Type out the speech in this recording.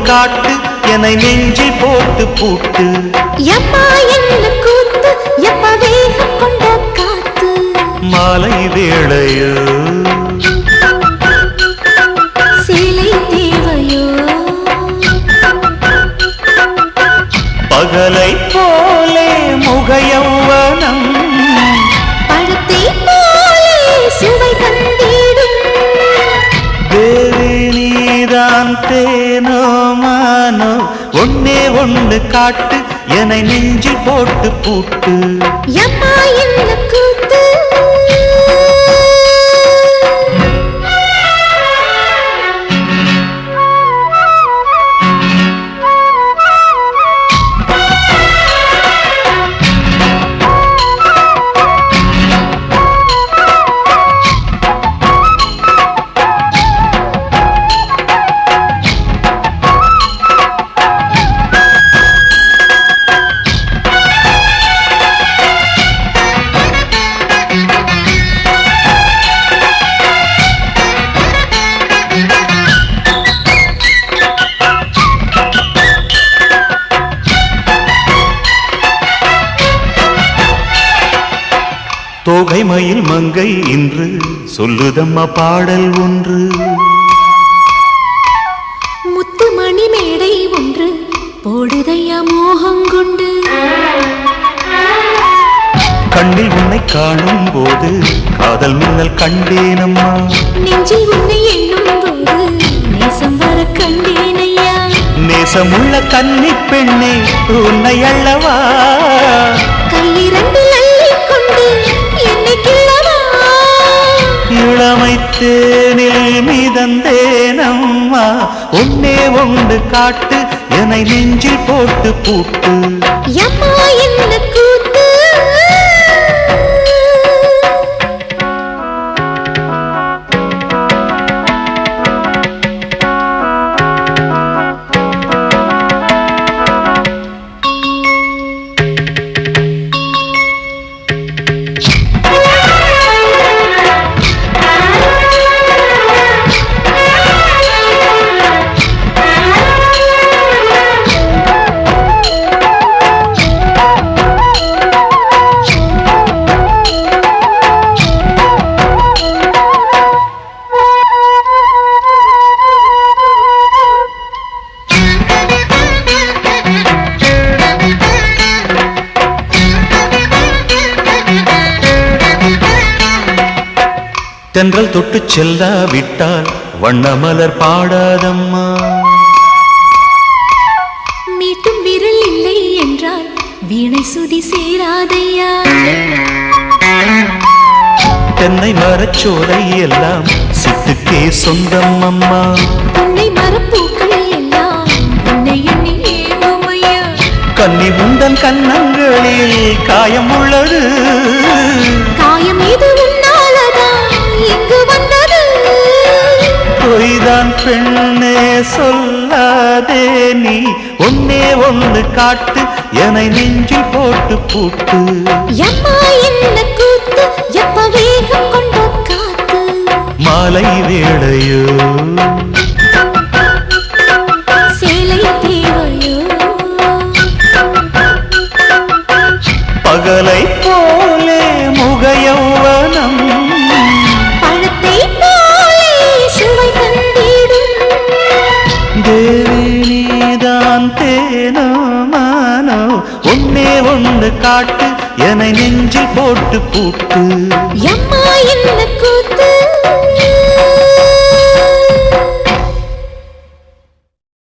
காட்டு என்னை நெஞ்சில் போட்டு பூட்டு எம்மா என்ன கூத்து எப்ப வேகம் கொண்ட காத்து மாலை வேளையோ சேலை தேவையோ பகலை போலே முகையௌவனம் பழத்தை போலே சுவை தந்திடும் தேவி நீதான் தேனோ மானோ ஒன்னே ஒன்று காட்டு என்னை நெஞ்சில் போட்டு பூட்டு எம்மா என்ன கூத்து தோகை மயில் மங்கை இன்று சொல்லுதம்மா பாடல் ஒன்று முத்துமணி மேடை ஒன்று போடுதையா மோகங்கொண்டு கண்ணில் உன்னை காணும் போது காதல் மின்னல் கண்டேனம்மா நெஞ்சில் உன்னை எண்ணும் போது நேசம் வர கண்டேனையா நேசமுள்ள கன்னி பெண்ணே உன்னை அல்லவா கையிரண்டில் அள்ளிக்கொண்டு என்னை கிள்ளவா இளமை தேனில் மிதந்தேனம்மா ஒன்னே ஒன்று காட்டு என்னை நெஞ்சில் போட்டு பூட்டு எம்மா என்ன கூத்து தென்றல் தொட்டு செல்லாவிட்டால் வண்ணமலர் பாடாதம்மா மீட்டும் விரல் இல்லை என்றால் வீணை சுதி சேராதையா தென்னை மரச்சோலை எல்லாம் சிட்டுக்கே சொந்தம் அம்மா உன்னை மரப்பூக்கள் எல்லாம் உன்னை எண்ணி ஏங்குமையா கன்னி உந்தன் கன்னங்களில் காயம் உள்ளது காயம் இது உன்னாலதான் இங்கு வந்தது பொய்தான் பெண்ணே சொல்லாதே நீ ஒன்னே ஒன்று காட்டு என்னை நெஞ்சில் போட்டு பூட்டு எம்மா என்ன கூத்து எப்ப வேகம் கொண்ட காத்து மாலை வேளையோ சேலை தேவையோ பகலை போலே முகையௌவனம் பழத்தை போலே சுவை தந்திடும் தேவி நீதான் தேனோ மானோ ஒன்னே ஒன்று காட்டு என்னை நெஞ்சில் போட்டு பூட்டு எம்மா என்ன கூத்து